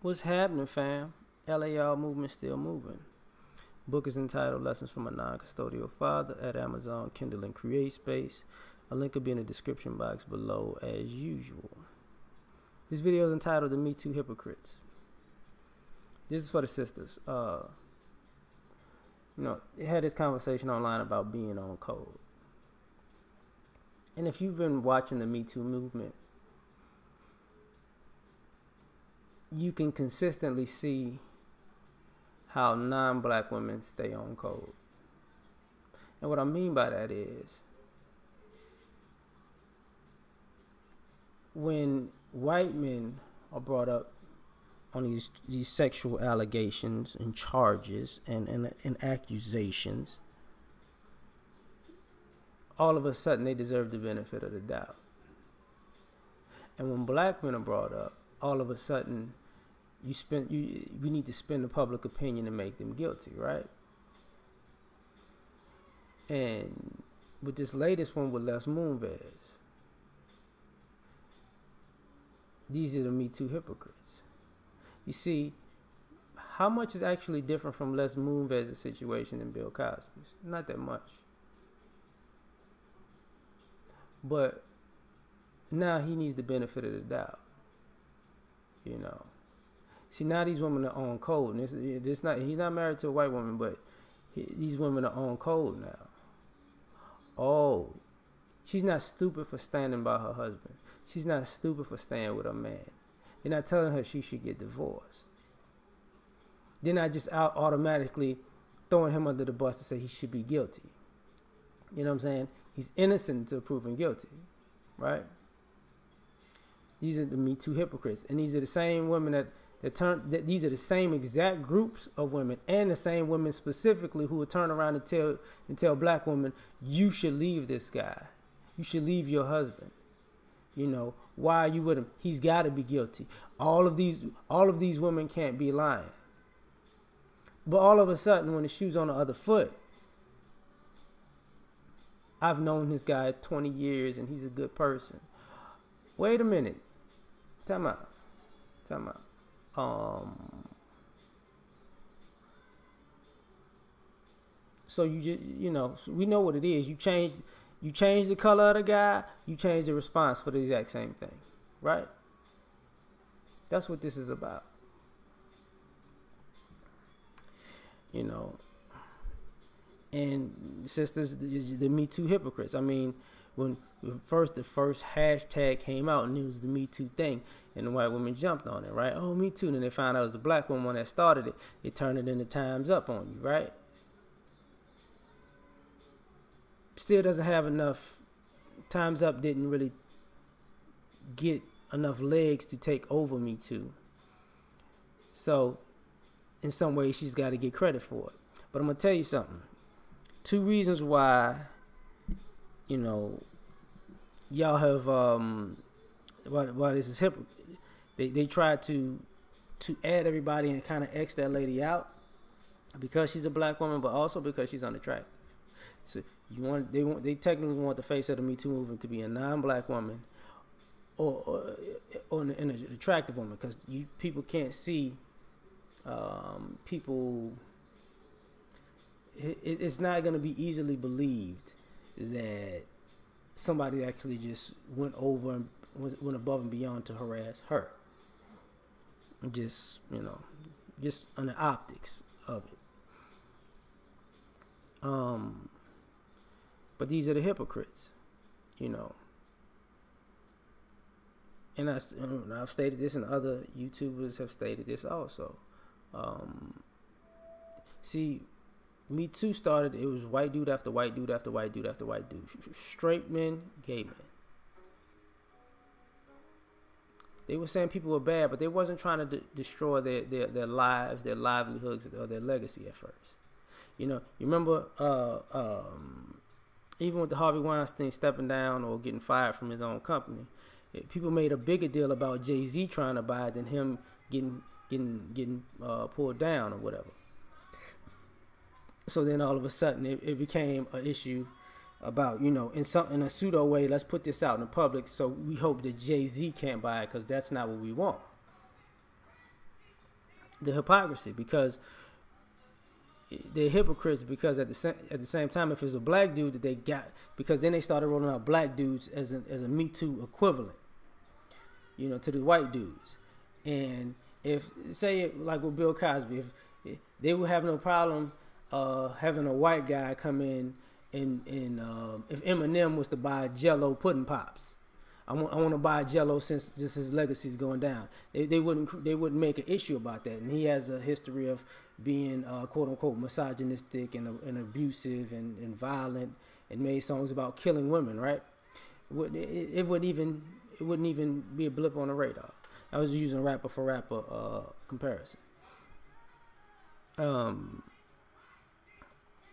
What's happening, fam? L.A.R. movement still moving. Book is entitled Lessons from a Non-Custodial Father at Amazon, Kindle, and Create Space. A link will be in the description box below as usual. This video is entitled The MeToo Hypocrites. This is for the sisters. They had this conversation online about being on code. And if you've been watching the MeToo movement, you can consistently see how non-black women stay on code. And what I mean by that is, when white men are brought up on these sexual allegations and charges and accusations, all of a sudden they deserve the benefit of the doubt. And when black men are brought up, all of a sudden we need to spin the public opinion and make them guilty, right? And with this latest one with Les Moonves, these are the MeToo hypocrites. You see, how much is actually different from Les Moonves' situation than Bill Cosby's? Not that much. But now he needs the benefit of the doubt. You know. See, now these women are on code. And he's not married to a white woman, but these women are on code now. Oh, she's not stupid for standing by her husband. She's not stupid for staying with a man. They're not telling her she should get divorced. They're not just out automatically throwing him under the bus to say he should be guilty. You know what I'm saying? He's innocent until proven guilty, right? These are the MeToo hypocrites, and these are the same women these are the same exact groups of women, and the same women specifically who will turn around and tell black women, you should leave this guy. You should leave your husband. You know, why are you with him? He's got to be guilty. All of these women can't be lying. But all of a sudden, when the shoe's on the other foot, I've known this guy 20 years and he's a good person. Wait a minute. Time out. So you just, we know what it is. You change the color of the guy, you change the response for the exact same thing, right? That's what this is about. You know, and sisters, the MeToo hypocrites. I mean, when the first hashtag came out and it was the Me Too thing, and the white women jumped on it, right? Oh, Me Too. And then they found out it was the black woman that started it. They turned it into Time's Up on you, right? Still doesn't have enough. Time's Up didn't really get enough legs to take over Me Too. So, in some ways, she's got to get credit for it. But I'm going to tell you something. 2 reasons why, y'all have, why this is hypocrite. They tried to add everybody and kind of X that lady out because she's a black woman, but also because she's unattractive. So they technically want the face of the Me Too movement to be a non-black woman or an attractive woman, because people can't see people. It's not going to be easily believed that somebody actually just went went above and beyond to harass her. Just on the optics of it. But these are the hypocrites, And I've stated this, and other YouTubers have stated this also. See, Me Too started, it was white dude after white dude after white dude after white dude. Straight men, gay men. They were saying people were bad, but they wasn't trying to destroy their lives, their livelihoods, or their legacy at first. You remember even with the Harvey Weinstein stepping down or getting fired from his own company, people made a bigger deal about Jay-Z trying to buy it than him getting pulled down or whatever. So then all of a sudden it became an issue about, in a pseudo way, let's put this out in the public so we hope that Jay-Z can't buy it because that's not what we want. the hypocrisy, because they're hypocrites, because at the same time, if it's a black dude that they got, because then they started rolling out black dudes as a MeToo equivalent, to the white dudes. And if, say, like with Bill Cosby, if they would have no problem having a white guy come in and if Eminem was to buy Jello pudding pops, I want to buy Jello since just his legacy is going down. They wouldn't make an issue about that. And he has a history of being quote unquote misogynistic and abusive and violent, and made songs about killing women. Right? It wouldn't even be a blip on the radar. I was using rapper for rapper comparison.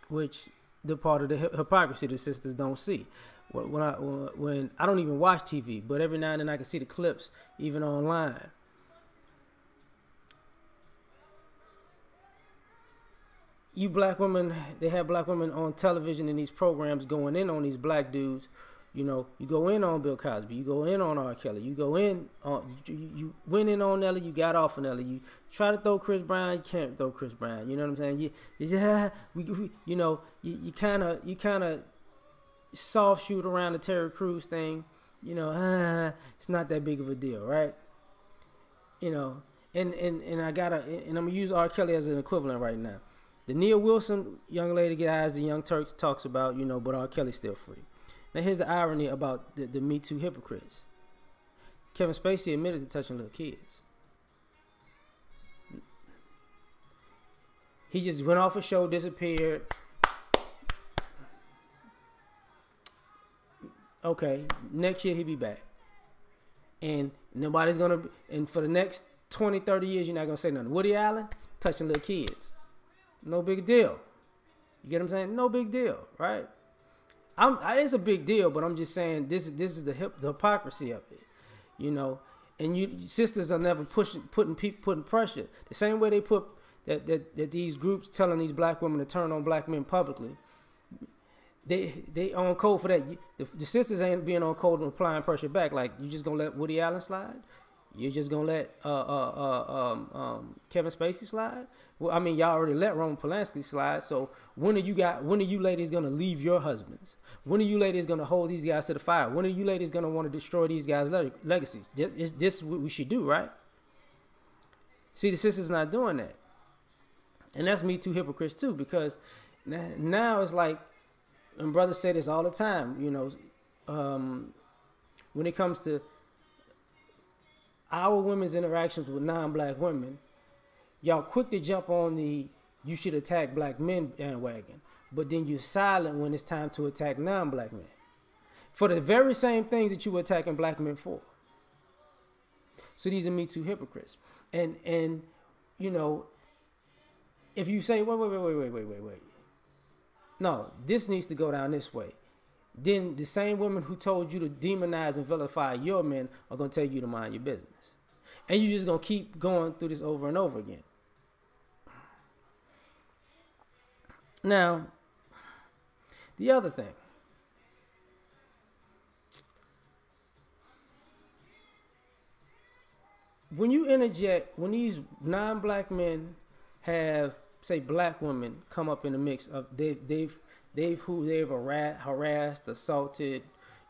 Which the part of the hypocrisy the sisters don't see. When I don't even watch TV, but every now and then I can see the clips, even online. You black women, they have black women on television in these programs going in on these black dudes. You go in on Bill Cosby, you go in on R. Kelly, you go in on, you went in on Nelly, you got off on Nelly. You try to throw Chris Brown, you can't throw Chris Brown. You know what I'm saying? You kind of soft shoot around the Terry Crews thing. It's not that big of a deal, right? And I'm gonna use R. Kelly as an equivalent right now. The Nia Wilson young lady guys, the Young Turks talks about, but R. Kelly's still free. Now here's the irony about the MeToo hypocrites. Kevin Spacey admitted to touching little kids. He just went off a show, disappeared. Okay, next year he'll be back. And nobody's going to, and for the next 20, 30 years, you're not going to say nothing. Woody Allen, touching little kids. No big deal. You get what I'm saying? No big deal, right? It's a big deal, but I'm just saying this is the hypocrisy of it, And you sisters are never putting pressure. The same way they put that these groups telling these black women to turn on black men publicly. They on code for that. The sisters ain't being on code and applying pressure back. Like, you just gonna let Woody Allen slide? You're just gonna let Kevin Spacey slide? Well, I mean, y'all already let Roman Polanski slide. So when are you ladies gonna leave your husbands? When are you ladies gonna hold these guys to the fire? When are you ladies gonna want to destroy these guys' legacies? This is what we should do, right? See, the sisters not doing that, and that's MeToo hypocrites too. Because now it's like, and brothers say this all the time, when it comes to our women's interactions with non-black women, y'all quick to jump on the you should attack black men bandwagon, but then you're silent when it's time to attack non-black men for the very same things that you were attacking black men for. So these are MeToo hypocrites. And if you say, wait. No, this needs to go down this way. Then the same women who told you to demonize and vilify your men are going to tell you to mind your business. And you're just going to keep going through this over and over again. Now, the other thing. When you interject, when these non-black men have, say, black women come up in the mix of they've harassed, assaulted,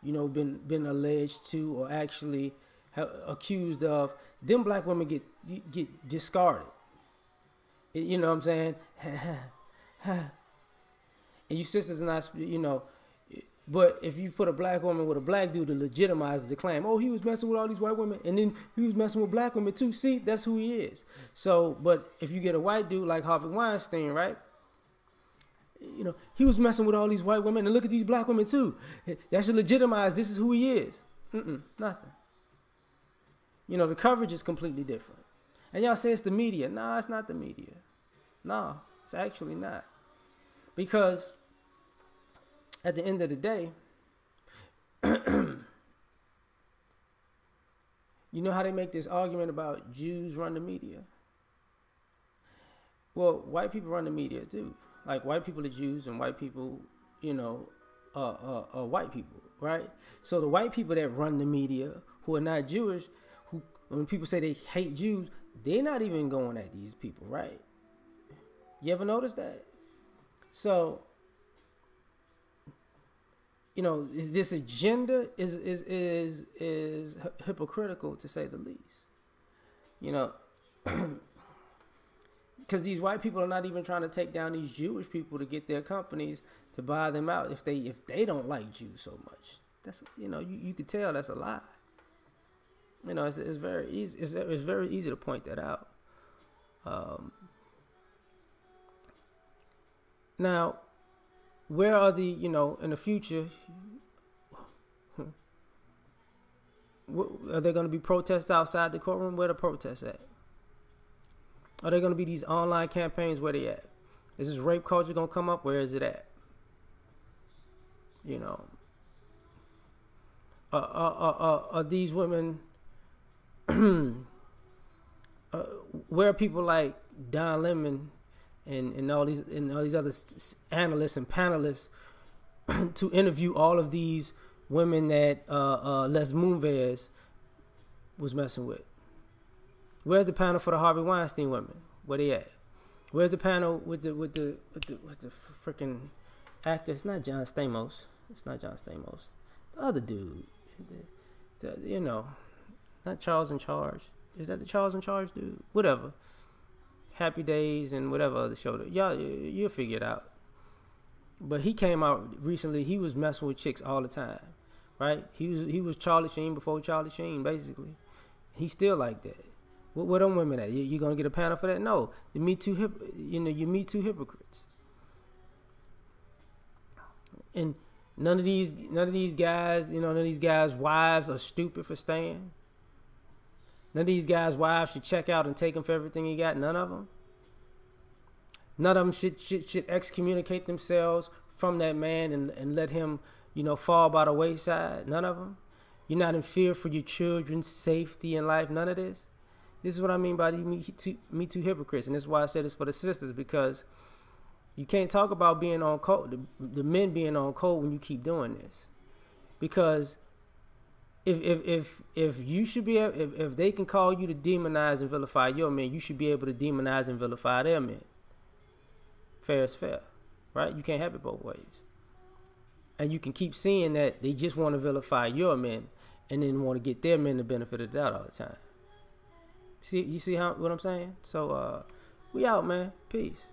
been alleged to, or actually accused of, them black women get discarded. You know what I'm saying? And you sisters are not, but if you put a black woman with a black dude to legitimize the claim, oh, he was messing with all these white women, and then he was messing with black women too. See, that's who he is. So, but if you get a white dude like Harvey Weinstein, right? He was messing with all these white women, and look at these black women too. That should legitimize this is who he is. Nothing. The coverage is completely different. And y'all say it's the media. No, it's not the media. No, it's actually not. Because at the end of the day, you know how they make this argument about Jews run the media? Well, white people run the media too. Like, white people are Jews and white people, are white people, right? So the white people that run the media who are not Jewish, who when people say they hate Jews, they're not even going at these people, right? You ever notice that? So, you know, this agenda is hypocritical, to say the least. You know, because these white people are not even trying to take down these Jewish people to get their companies to buy them out if they don't like Jews so much. That's, you know, you could tell that's a lie. You know, it's very easy. It's very easy to point that out. Now, where are the, you know, in the future, are there going to be protests outside the courtroom? Where the protests at? Are there going to be these online campaigns? Where they at? Is this rape culture going to come up? Where is it at? You know, are these women? Where are people like Don Lemon and all these other analysts and panelists to interview all of these women that Les Moonves was messing with? Where's the panel for the Harvey Weinstein women? Where they at? Where's the panel with the freaking actor? It's not John Stamos. It's not John Stamos. The other dude. You know, not Charles in Charge. Is that the Charles in Charge dude? Whatever. Happy Days and whatever other show. Y'all, you'll figure it out. But he came out recently. He was messing with chicks all the time, right? He was Charlie Sheen before Charlie Sheen, basically. He's still like that. Where them women at? You gonna get a panel for that? No. The MeToo hypocrites. And none of these guys, you know, none of these guys' wives are stupid for staying. None of these guys' wives should check out and take him for everything he got. None of them. None of them should excommunicate themselves from that man and let him, you know, fall by the wayside. None of them. You're not in fear for your children's safety in life. None of this. This is what I mean by the Me Too hypocrites. And this is why I said it's for the sisters, because you can't talk about being on code, the men being on code when you keep doing this. Because if you should be, if they can call you to demonize and vilify your men, you should be able to demonize and vilify their men. Fair is fair, right? You can't have it both ways. And you can keep seeing that they just want to vilify your men and then want to get their men the benefit of the doubt all the time. You see what I'm saying? So we out, man. Peace.